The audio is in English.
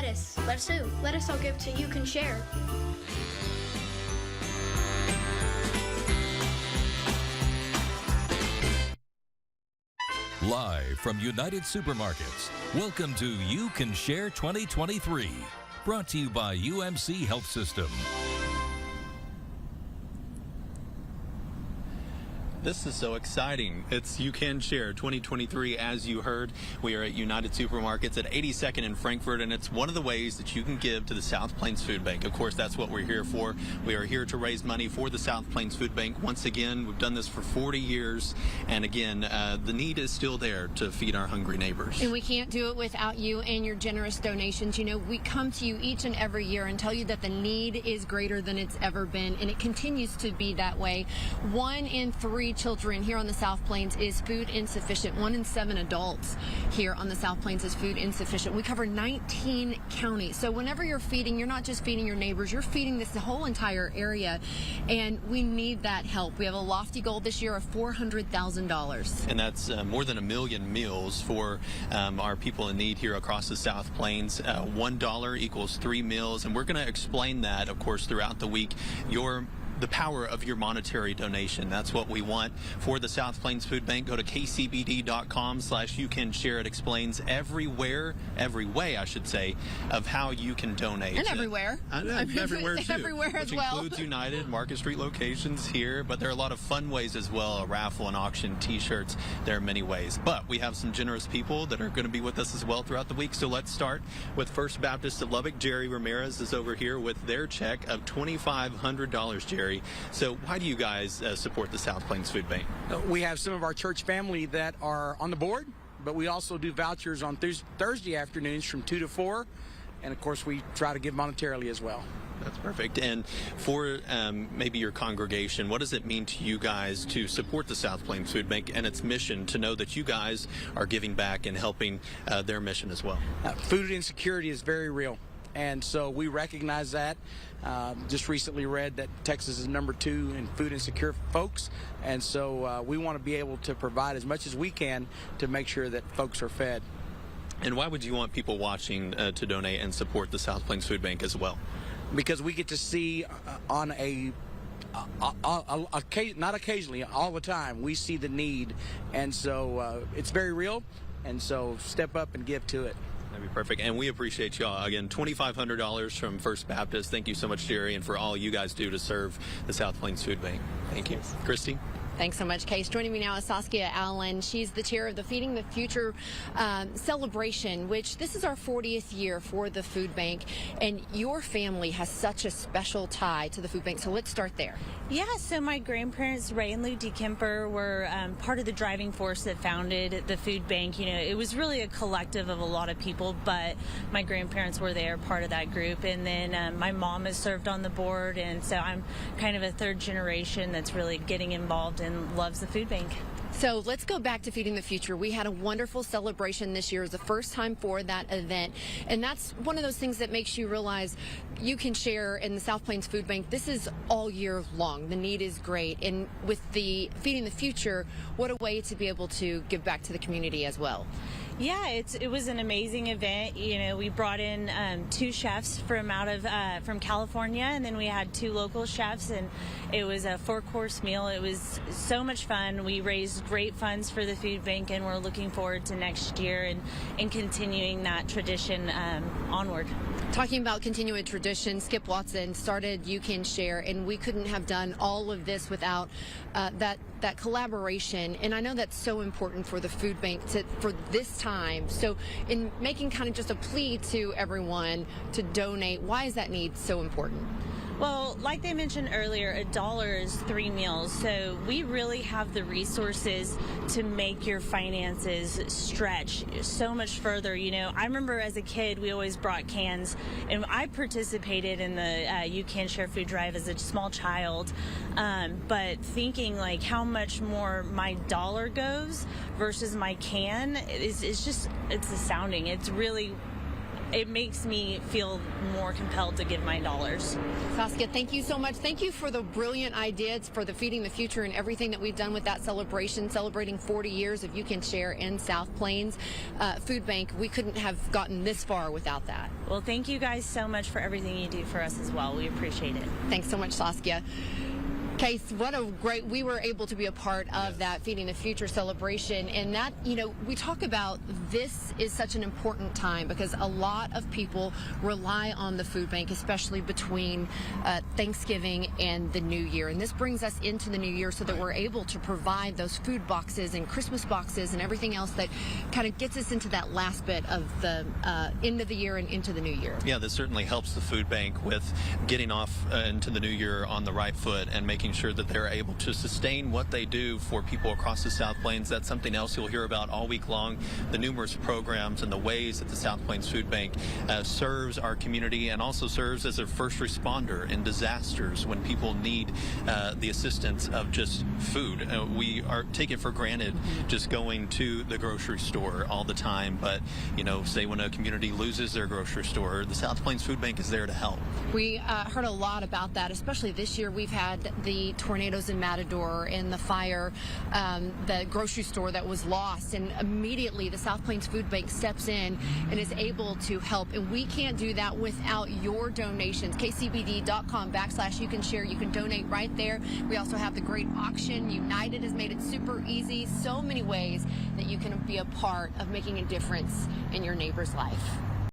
Let us all give to You Can Share. Live from United Supermarkets, welcome to You Can Share 2023, brought to you by UMC Health System. This is so exciting. It's You Can Share 2023. As you heard, we are at United Supermarkets at 82nd in Frankfort, and it's one of the ways that you can give to the South Plains Food Bank. Of course, that's what we're here for. We are here to raise money for the South Plains Food Bank. Once again, we've done this for 40 years, and again, the need is still there to feed our hungry neighbors. And we can't do it without you and your generous donations. You know, we come to you each and every year and tell you that the need is greater than it's ever been, and it continues to be that way. 1 in 3 children here on the South Plains is food insufficient. 1 in 7 adults here on the South Plains is food insufficient. We cover 19 counties. So whenever you're feeding, you're not just feeding your neighbors, you're feeding this whole entire area, and we need that help. We have a lofty goal this year of $400,000. And that's more than 1 million meals for our people in need here across the South Plains. $1 equals 3 meals, and we're going to explain that, of course, throughout the week. The power of your monetary donation. That's what we want for the South Plains Food Bank. Go to kcbd.com/YouCanShare. It explains every way, I should say, of how you can donate. And everywhere. Everywhere, too. Everywhere as well. Which includes United, Market Street locations here, but there are a lot of fun ways as well. A raffle, an auction, T-shirts. There are many ways. But we have some generous people that are going to be with us as well throughout the week. So let's start with First Baptist of Lubbock. Jerry Ramirez is over here with their check of $2,500, Jerry. So why do you guys support the South Plains Food Bank? We have some of our church family that are on the board, but we also do vouchers on Thursday afternoons from 2 to 4. And, of course, we try to give monetarily as well. That's perfect. And for maybe your congregation, what does it mean to you guys to support the South Plains Food Bank and its mission, to know that you guys are giving back and helping their mission as well? Food insecurity is very real. And so we recognize that. Just recently read that Texas is number 2 in food insecure folks. And so we want to be able to provide as much as we can to make sure that folks are fed. And why would you want people watching to donate and support the South Plains Food Bank as well? Because we get to see on not occasionally, all the time, we see the need. And so it's very real. And so step up and give to it. That'd be perfect. And we appreciate y'all. Again, $2,500 from First Baptist. Thank you so much, Jerry, and for all you guys do to serve the South Plains Food Bank. Thank you. Christy? Thanks so much, Case. Joining me now is Saskia Allen. She's the chair of the Feeding the Future celebration, which this is our 40th year for the food bank. And your family has such a special tie to the food bank. So let's start there. Yeah, so my grandparents, Ray and Lou DeKemper, were part of the driving force that founded the food bank. You know, it was really a collective of a lot of people, but my grandparents were there, part of that group. And then my mom has served on the board, and so I'm kind of a third generation that's really getting involved and loves the food bank. So let's go back to Feeding the Future. We had a wonderful celebration this year. It was the first time for that event. And that's one of those things that makes you realize You Can Share in the South Plains Food Bank. This is all year long. The need is great. And with the Feeding the Future, what a way to be able to give back to the community as well. Yeah, it was an amazing event. You know, we brought in 2 chefs from California, and then we had 2 local chefs, and it was a 4-course meal. It was so much fun. We raised great funds for the food bank, and we're looking forward to next year and continuing that tradition onward. Talking about continuing tradition, Skip Watson started You Can Share, and we couldn't have done all of this without that collaboration. And I know that's so important for the food bank for this time. So in making kind of just a plea to everyone to donate, why is that need so important? Well, like they mentioned earlier, $1 is 3 meals. So we really have the resources to make your finances stretch so much further. You know, I remember as a kid, we always brought cans, and I participated in the You Can Share food drive as a small child. But thinking like how much more my dollar goes versus my can is just, it's astounding. It's really it makes me feel more compelled to give my dollars. Saskia, thank you so much. Thank you for the brilliant ideas for the Feeding the Future and everything that we've done with that celebration, celebrating 40 years of You Can Share in South Plains Food Bank. We couldn't have gotten this far without that. Well, thank you guys so much for everything you do for us as well. We appreciate it. Thanks so much, Saskia. Case, we were able to be a part of that Feeding the Future celebration, and that, we talk about this is such an important time because a lot of people rely on the food bank, especially between Thanksgiving and the New Year. And this brings us into the New Year so that we're able to provide those food boxes and Christmas boxes and everything else that kind of gets us into that last bit of the end of the year and into the new year. Yeah, this certainly helps the food bank with getting off into the new year on the right foot and making sure that they're able to sustain what they do for people across the South Plains. That's something else you'll hear about all week long, the numerous programs and the ways that the South Plains Food Bank serves our community and also serves as a first responder in disasters when people need the assistance of just food. We are take it for granted just going to the grocery store all the time, but say when a community loses their grocery store, the South Plains Food Bank is there to help. We heard a lot about that, especially this year. We've had the tornadoes in Matador and the fire, the grocery store that was lost, and immediately the South Plains Food Bank steps in and is able to help. And we can't do that without your donations. KCBD.com/You Can Share. You can donate right there. We also have the great auction. United has made it super easy. So many ways that you can be a part of making a difference in your neighbor's life.